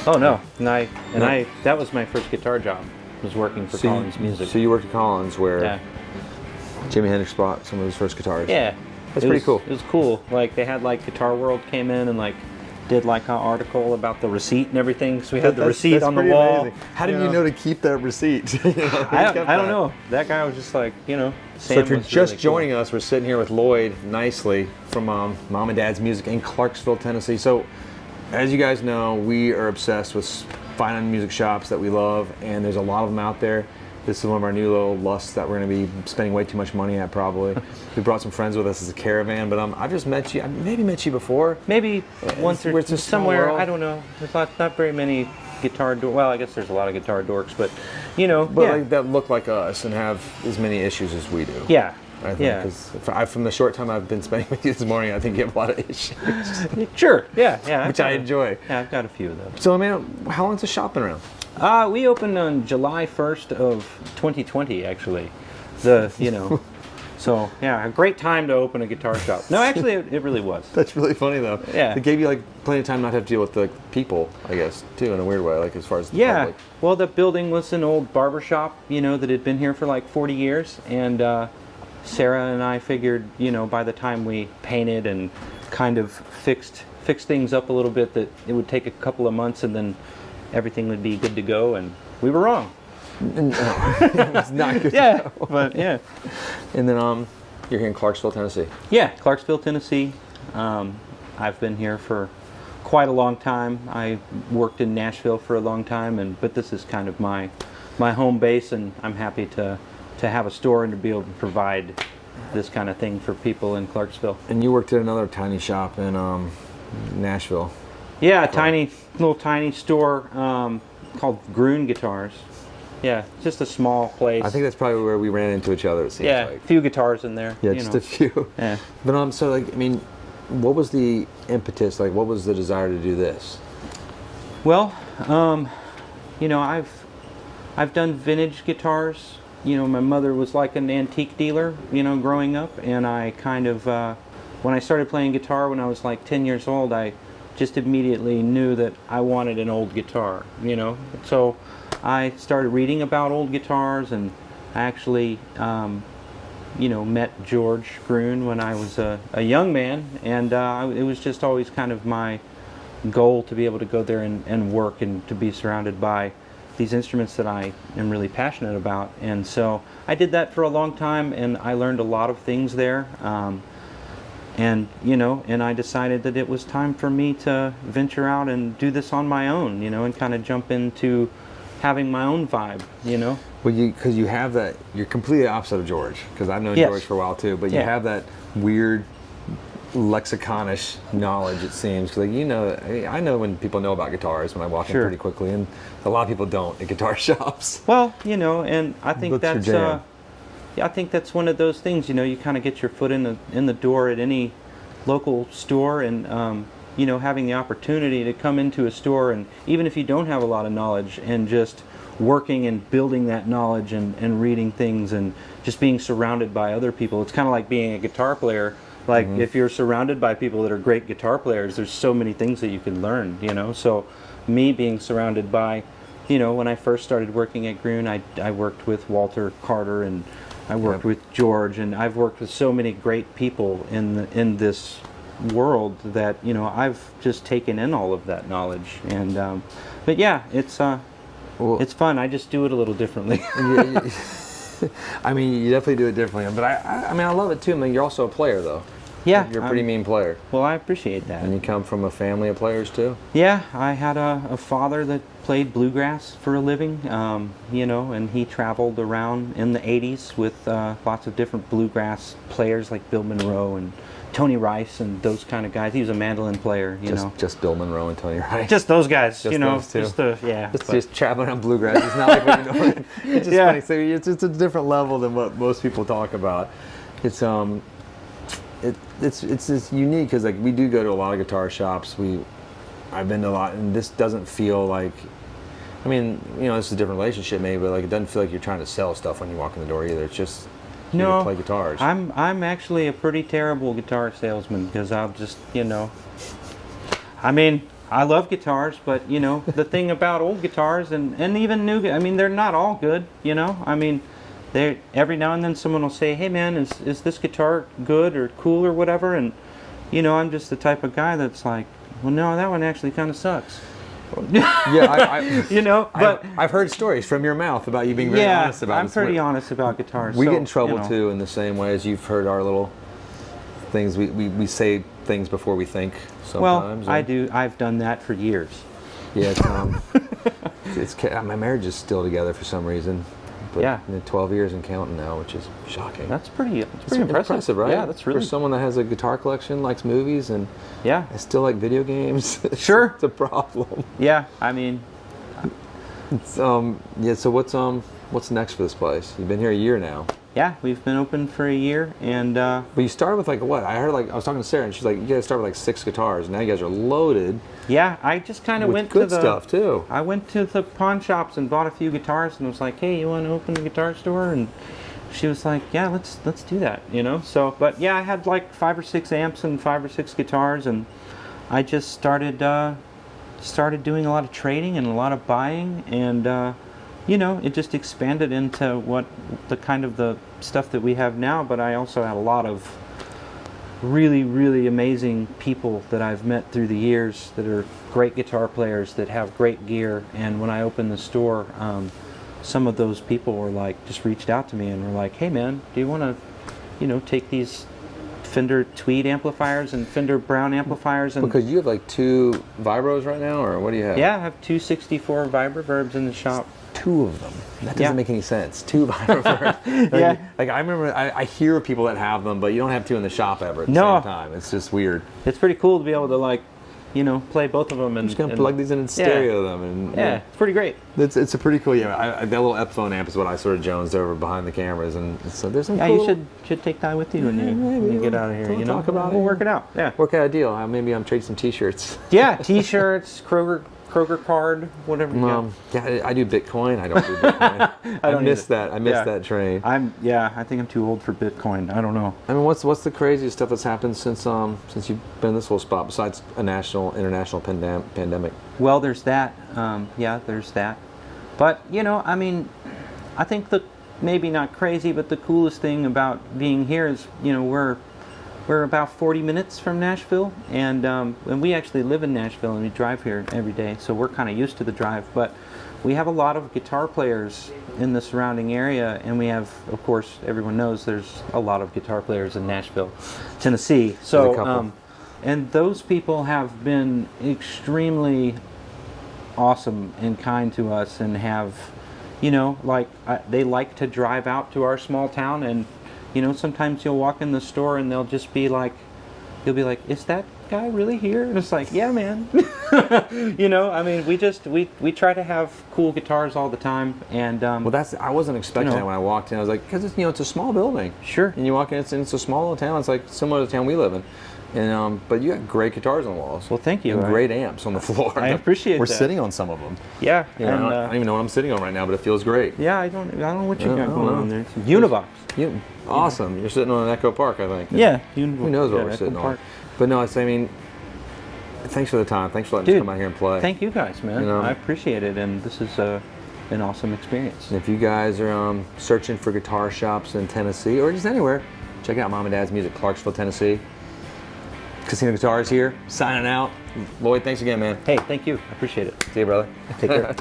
Oh no, that was my first guitar job. Was working for Collins Music. So you worked at Collins, where Yeah. Jimi Hendrix bought some of his first guitars. Yeah. That's pretty cool. It was cool. Like they had like Guitar World came in and like did like an article about the receipt and everything. So we had the receipt on the wall. Amazing. How did you know to keep that receipt? I don't know. That guy was just like, So if you're just joining us, we're sitting here with Lloyd nicely from Mom and Dad's Music in Clarksville, Tennessee. So as you guys know, we are obsessed with finding music shops that we love, and there's a lot of them out there. This is one of our new little lusts that we're going to be spending way too much money at, probably. We brought some friends with us as a caravan, but I've just met you. I maybe met you before. Maybe once or somewhere. World. I don't know. There's not very many guitar well, I guess there's a lot of guitar dorks, but like, that look like us and have as many issues as we do. Yeah. I think, because from the short time I've been spending with you this morning, I think you have a lot of issues. Sure. Yeah. Which I enjoy. Yeah, I've got a few of those. So, how long's the shop been around? We opened on July 1st of 2020, actually. So, yeah, a great time to open a guitar shop. No, actually, it really was. That's really funny, though. Yeah. It gave you, like, plenty of time not to have to deal with the people, I guess, too, in a weird way, like, as far as the public. Well, the building was an old barber shop, that had been here for, like, 40 years, and Sarah and I figured, by the time we painted and kind of fixed things up a little bit, that it would take a couple of months and then everything would be good to go, and we were wrong. No, it was not good to go. But yeah. And then you're here in Clarksville, Tennessee. Yeah, Clarksville, Tennessee. I've been here for quite a long time. I worked in Nashville for a long time, but this is kind of my home base, and I'm happy to have a store and to be able to provide this kind of thing for people in Clarksville. And you worked at another tiny shop in Nashville. Yeah, a little tiny store called Gruhn Guitars. Yeah, just a small place. I think that's probably where we ran into each other, it seems like. A few guitars in there. Yeah, just a few. Yeah. But so what was the impetus, like what was the desire to do this? Well, I've done vintage guitars. My mother was like an antique dealer, growing up, and I kind of when I started playing guitar when I was like 10 years old, I just immediately knew that I wanted an old guitar, So I started reading about old guitars, and I actually, met George Gruhn when I was a young man, and it was just always kind of my goal to be able to go there and work and to be surrounded by these instruments that I am really passionate about. And so I did that for a long time, and I learned a lot of things there. And I decided that it was time for me to venture out and do this on my own, and kind of jump into having my own vibe, Well, because you have that, you're completely opposite of George, because I've known George for a while too, but you have that weird lexiconish knowledge, it seems. Like, I know when people know about guitars when I walk in pretty quickly, and a lot of people don't at guitar shops. Well, and I think that's I think that's one of those things, you kind of get your foot in the door at any local store, and having the opportunity to come into a store, and even if you don't have a lot of knowledge, and just working and building that knowledge and reading things and just being surrounded by other people. It's kind of like being a guitar player. Like, if you're surrounded by people that are great guitar players, there's so many things that you can learn, So me being surrounded by, when I first started working at Gruhn, I worked with Walter Carter, and I worked with George, and I've worked with so many great people in this world that I've just taken in all of that knowledge. And but yeah, it's fun. I just do it a little differently. You definitely do it differently, but I love it too. You're also a player, though. Yeah, you're a pretty mean player. Well, I appreciate that. And you come from a family of players too. Yeah, I had a father that played bluegrass for a living, and he traveled around in the 80s with lots of different bluegrass players like Bill Monroe and Tony Rice and those kind of guys. He was a mandolin player, Just Bill Monroe and Tony Rice. Just those guys, those two. Just traveling on bluegrass. It's not like what you're doing. It's just funny. So it's a different level than what most people talk about. It's it's unique because we do go to a lot of guitar shops. I've been to a lot, and this doesn't feel like. This is a different relationship maybe, but it doesn't feel like you're trying to sell stuff when you walk in the door either. It's just. No, play guitars. I'm actually a pretty terrible guitar salesman because I'll just I love guitars, but you know, the thing about old guitars and even new, I mean, they're not all good, you know. I mean, they every now and then someone will say, "Hey man, is this guitar good or cool or whatever?" And you know, I'm just the type of guy that's like, "Well, no, that one actually kind of sucks." Yeah, you know, but I've heard stories from your mouth about you being very honest about it. I'm pretty honest about guitars. We so, get in trouble you know. too in the same way as you've heard our little things. We say things before we think sometimes. Well, I do. I've done that for years. Yeah, my marriage is still together for some reason. But Yeah. 12 years and counting now, which is shocking. That's pretty It's impressive. right? Yeah, that's really. For someone that has a guitar collection, likes movies, and Yeah. I still like video games. Sure. It's a problem. Yeah, I mean, Yeah. So what's next for this place? You've been here a year now. yeah, we've been open for a year, and But you started with like what? I heard I was talking to Sarah, and she's like, you guys started with like 6 guitars, and now you guys are loaded. yeah, I just kind of with went good to the stuff too. I went to the pawn shops and bought a few guitars, and was like, "Hey, you want to open a guitar store?" And she was like, "Yeah, let's do that," you know. So, but yeah, I had like 5 or 6 amps and 5 or 6 guitars, and I just started doing a lot of trading and a lot of buying, and you know, it just expanded into what the stuff that we have now. But I also have a lot of really, really amazing people that I've met through the years that are great guitar players that have great gear. And when I opened the store, some of those people were like, just reached out to me and were like, "Hey man, do you want to, you know, take these Fender Tweed amplifiers and Fender Brown amplifiers?" And Because you have like 2 vibros right now, or what do you have? yeah, I have 2 64 Vibroverbs in the shop. 2 of them. That doesn't Yeah. make any sense. 2 vibroverbs. Yeah. Like I remember, I hear people that have them, but you don't have 2 in the shop ever at the No. same time. It's just weird. It's pretty cool to be able to, like, you know, play both of them. And I'm just gonna and- plug these in and stereo them, and Yeah, it's pretty great. it's a pretty cool. Yeah, that little Epiphone amp is what I sort of jonesed over behind the cameras, and so there's some. Yeah, cool, you should take that with you when you get out of here. we'll You know, talk about we'll it. work it out. Yeah. work out a deal. Maybe I'm trading some T-shirts. Yeah, T-shirts, Kroger card, whatever. You got. Yeah, I do Bitcoin. I don't do Bitcoin. I don't missed either. that. I missed Yeah. that train. I think I'm too old for Bitcoin. I don't know. I mean, what's the craziest stuff that's happened since you've been in this whole spot besides a international pandemic? Well, there's that. Yeah, there's that. But you know, I mean, I think maybe not crazy, but the coolest thing about being here is, you know, we're about 40 minutes from Nashville, and we actually live in Nashville, and we drive here every day, so we're kind of used to the drive. But we have a lot of guitar players in the surrounding area, and we have, of course, everyone knows there's a lot of guitar players in Nashville, Tennessee. There's a So, couple. and those people have been extremely awesome and kind to us, and have, you know, like they like to drive out to our small town, and you know, sometimes you'll walk in the store and they'll just be like, you'll be like, "Is that guy really here?" And it's like, "Yeah, man." You know, I mean, we try to have cool guitars all the time, and Well, I wasn't expecting You know. that when I walked in. I was like, because it's a small building. sure. And you walk in, it's a small little town. It's like similar to the town we live in. And but you got great guitars on the walls. Well, thank you. And great amps on the floor. I appreciate We're that. sitting on some of them. Yeah, You know, and I don't even know what I'm sitting on right now, but it feels great. yeah, I don't know what you I got don't going know. on there. Univox. Awesome. You're sitting on an Echo Park, I think. Yeah, Univox. Who knows what Yeah, we're Echo sitting Park. on? But no, I mean, thanks for the time. Thanks for letting us Dude, come out here and play. Thank you guys, man. You know. I appreciate it, and this is an awesome experience. And if you guys are searching for guitar shops in Tennessee or just anywhere, check out Mom and Dad's Music, Clarksville, Tennessee. Casino Guitars here, signing out. Lloyd, thanks again, man. Hey, thank you. I appreciate it. See you, brother. Take care.